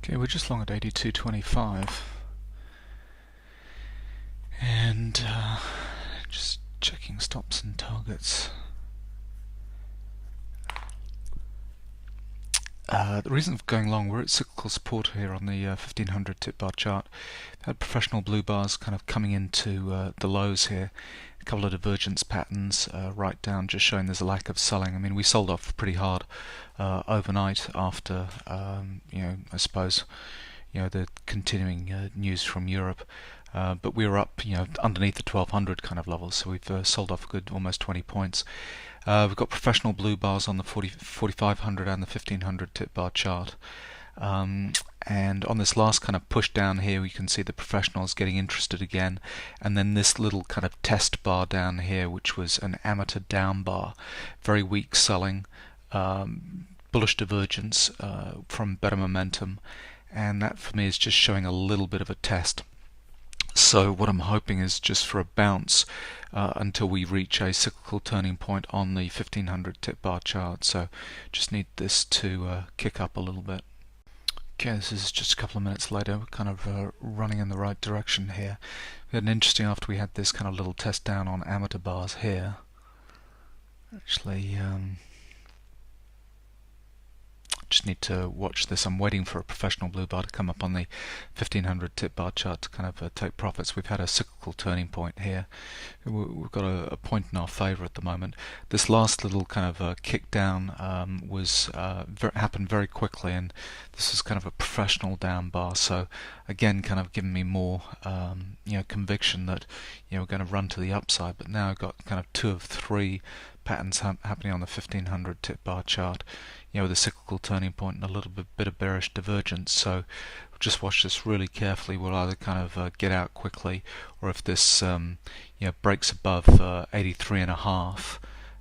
Okay, we're just long at 82.25 and just checking stops and targets. The reason for going long, we're at cyclical support here on the 1500 tip bar chart. We've had professional blue bars kind of coming into the lows here. A couple of divergence patterns right down, just showing there's a lack of selling. I mean, we sold off pretty hard overnight after, I suppose, the continuing news from Europe. But we were up, underneath the 1200 kind of levels, so we've sold off a good almost 20 points. We've got professional blue bars on the 4500 and the 1500 tip bar chart. And on this last kind of push down here, we can see the professionals getting interested again, and then this little kind of test bar down here, which was an amateur down bar, very weak selling, bullish divergence from better momentum, and that for me is just showing a little bit of a test. So what I'm hoping is just for a bounce until we reach a cyclical turning point on the 1500 tip bar chart. So just need this to kick up a little bit. Okay, this is just a couple of minutes later. We're kind of running in the right direction here. We had an interesting, after we had this kind of little test down on amateur bars here. Actually, just need to watch this. I'm waiting for a professional blue bar to come up on the 1500 tip bar chart to kind of take profits. We've had a cyclical turning point here. We've got a point in our favor at the moment. This last little kind of kick down happened very quickly, and this is kind of a professional down bar. So again, kind of giving me more conviction that we're going to run to the upside. But now I've got kind of 2 of 3 patterns happening on the 1500 tip bar chart, with a cyclical turning point and a little bit of bearish divergence. So just watch this really carefully. We'll either kind of get out quickly, or if this breaks above 83.5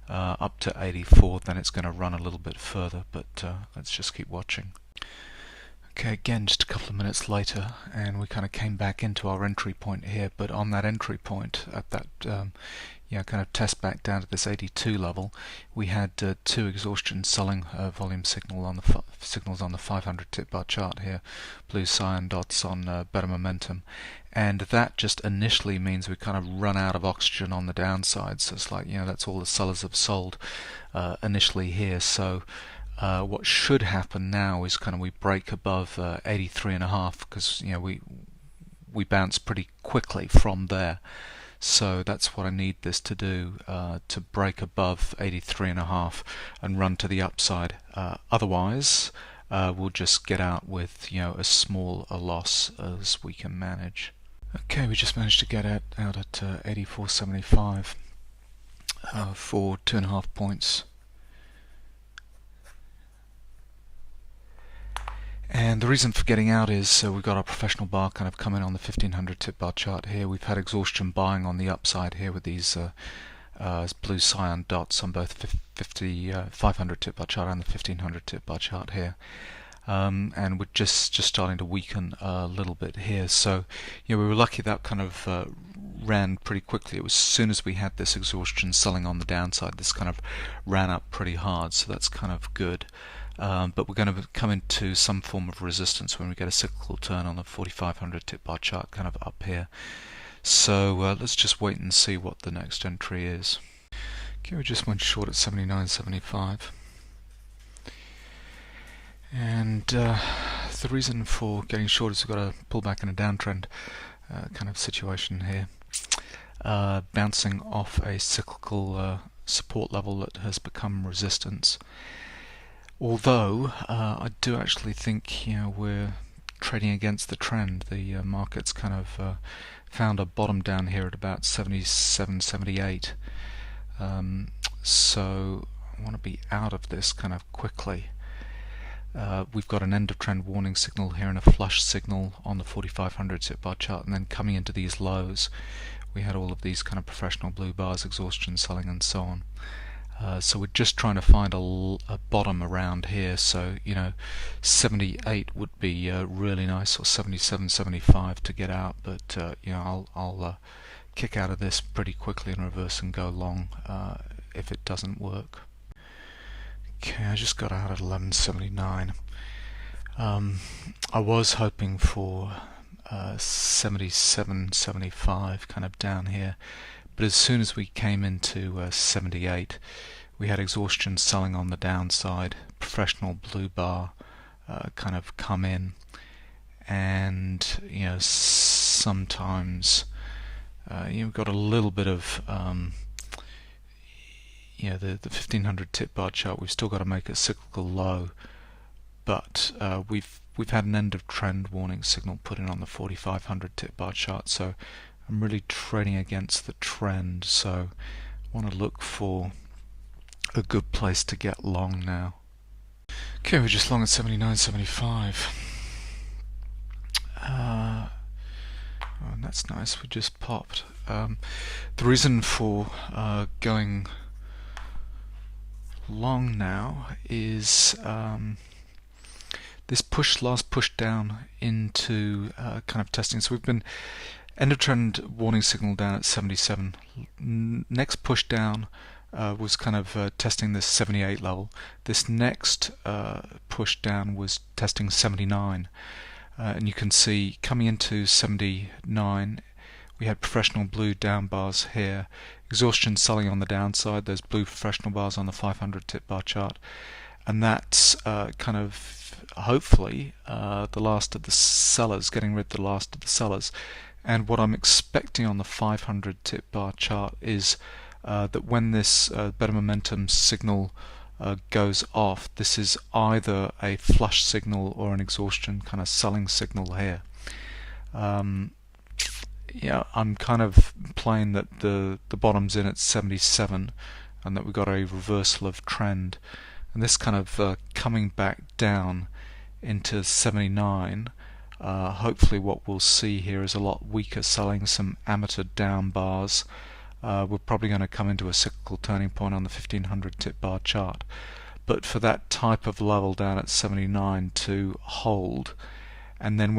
up to 84, then it's going to run a little bit further. But let's just keep watching. Okay, again, just a couple of minutes later, and we kind of came back into our entry point here. But on that entry point, at that kind of test back down to this 82 level, we had 2 exhaustion selling volume signals on the 500 tip bar chart here, blue cyan dots on better momentum, and that just initially means we kind of run out of oxygen on the downside. So it's like, that's all the sellers have sold initially here. So what should happen now is kind of we break above 83.5, because we bounce pretty quickly from there. So that's what I need this to do, to break above 83.5 and run to the upside. Otherwise, we'll just get out with as small a loss as we can manage. Okay, we just managed to get out at 84.75 for 2.5 points. And the reason for getting out is we've got our professional bar kind of coming on the 1500 tip bar chart here. We've had exhaustion buying on the upside here with these blue cyan dots on both 500 tip bar chart and the 1500 tip bar chart here. And we're just starting to weaken a little bit here. So we were lucky that kind of ran pretty quickly. It was as soon as we had this exhaustion selling on the downside, this kind of ran up pretty hard. So that's kind of good. But we're going to come into some form of resistance when we get a cyclical turn on the 4500 tip bar chart kind of up here. So let's just wait and see what the next entry is. Okay, we just went short at 79.75. And the reason for getting short is we've got a pullback in a downtrend kind of situation here. Bouncing off a cyclical support level that has become resistance. Although I do actually think we're trading against the trend. The market's kind of found a bottom down here at about 77.78. So I want to be out of this kind of quickly. We've got an end of trend warning signal here and a flush signal on the 4500 tip bar chart, and then coming into these lows we had all of these kind of professional blue bars, exhaustion selling and so on. So we're just trying to find a bottom around here. So 78 would be really nice, or 77, 75 to get out. But I'll kick out of this pretty quickly in reverse and go long if it doesn't work. Okay, I just got out at 11.79. I was hoping for 77, 75 kind of down here, but as soon as we came into 78, we had exhaustion selling on the downside, professional blue bar kind of come in, and sometimes you've got a little bit of the 1500 tip bar chart. We've still got to make a cyclical low, but we've had an end of trend warning signal put in on the 4500 tip bar chart, so I'm really trading against the trend, so I want to look for a good place to get long now. Okay, we're just long at 79.75. And that's nice, we just popped. The reason for going long now is this last push down into kind of testing. So we've been end of trend warning signal down at 77. Next push down was kind of testing this 78 level. This next push down was testing 79. And you can see coming into 79, we had professional blue down bars here, exhaustion selling on the downside, those blue professional bars on the 500 tip bar chart, and that's kind of hopefully the last of the sellers, getting rid of the last of the sellers. And what I'm expecting on the 500 tip bar chart is that when this better momentum signal goes off, this is either a flush signal or an exhaustion kind of selling signal here. I'm kind of playing that the bottom's in at 77 and that we've got a reversal of trend, and this kind of coming back down into 79. Hopefully what we'll see here is a lot weaker selling, some amateur down bars. We're probably going to come into a cyclical turning point on the 1500 tip bar chart, but for that type of level down at 79 to hold, and then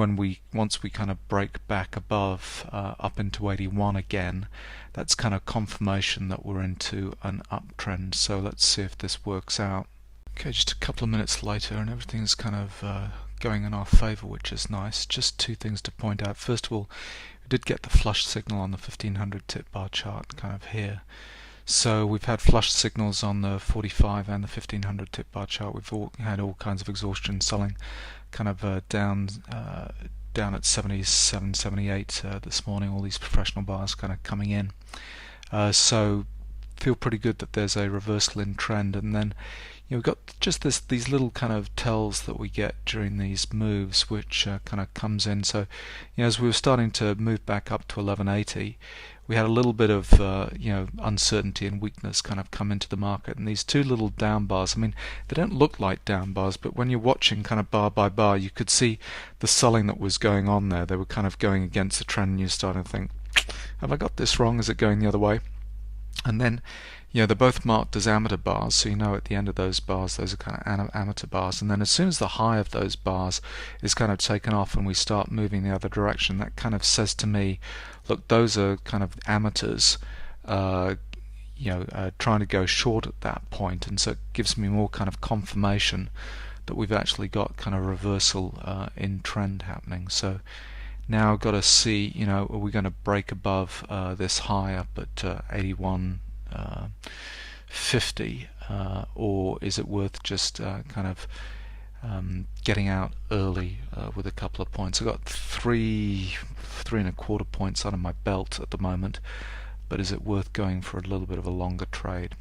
once we kind of break back above up into 81 again, that's kind of confirmation that we're into an uptrend. So let's see if this works out. Okay, just a couple of minutes later and everything's kind of going in our favor, which is nice. Just two things to point out. First of all, we did get the flush signal on the 1500 tip bar chart kind of here. So we've had flush signals on the 45 and the 1500 tip bar chart. We've had all kinds of exhaustion selling kind of down at 77, 78 this morning, all these professional bars kind of coming in. So feel pretty good that there's a reversal in trend, and then we've got just these little kind of tells that we get during these moves, which kind of comes in. So as we were starting to move back up to 1180, we had a little bit of uncertainty and weakness kind of come into the market, and these two little down bars, I mean, they don't look like down bars, but when you're watching kind of bar by bar, you could see the selling that was going on there. They were kind of going against the trend, and you're starting to think, have I got this wrong? Is it going the other way? And then they're both marked as amateur bars, so at the end of those bars, those are kind of amateur bars. And then as soon as the high of those bars is kind of taken off and we start moving the other direction, that kind of says to me, look, those are kind of amateurs trying to go short at that point. And so it gives me more kind of confirmation that we've actually got kind of reversal in trend happening. So now I've got to see, are we going to break above this high up at 81.50, or is it worth just kind of getting out early with a couple of points? I've got three and a quarter points under my belt at the moment, but is it worth going for a little bit of a longer trade?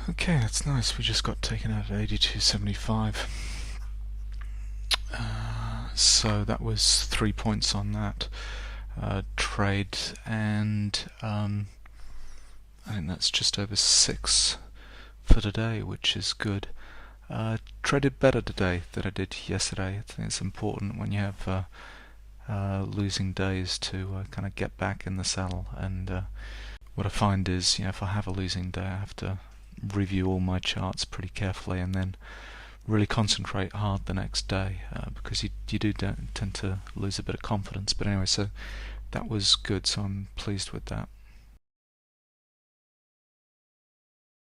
Okay, that's nice. We just got taken out at 82.75. So that was 3 points on that trade, and I think that's just over 6 for today, which is good. Traded better today than I did yesterday. I think it's important when you have losing days to kind of get back in the saddle, and what I find is if I have a losing day, I have to review all my charts pretty carefully and then really concentrate hard the next day, because you do tend to lose a bit of confidence. But anyway, so that was good, so I'm pleased with that.